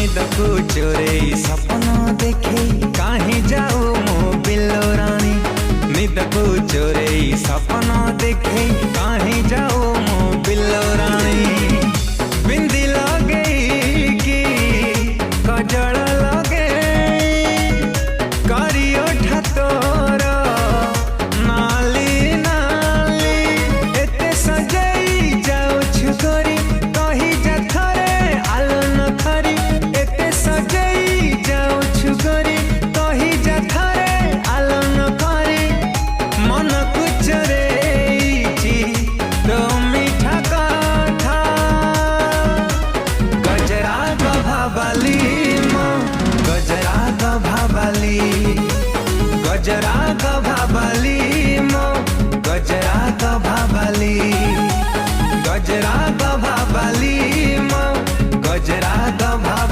निदकू चोरे सपना देखे कहीं जाओ मो बिल्लो रानी। निदकू चोरे सपना देखे कहीं जाओ मो बिल्लो रानी। बिंदी लगे की कजल लगे करियो ठतोर नाली नाली। एते सजई जाओ छुकरी कही जा थरे आलो न थरी। एते सजई जाओ छुकरी कही जा थरे आलो न थरी। मन कुचरे तो मीठा कथा गजरा गभाबाली मो गजरा गभाबाली। गजरा गभाबाली मो गजरा गभाबाली। गजरा गभाबाली मो गजरा गभाबाली।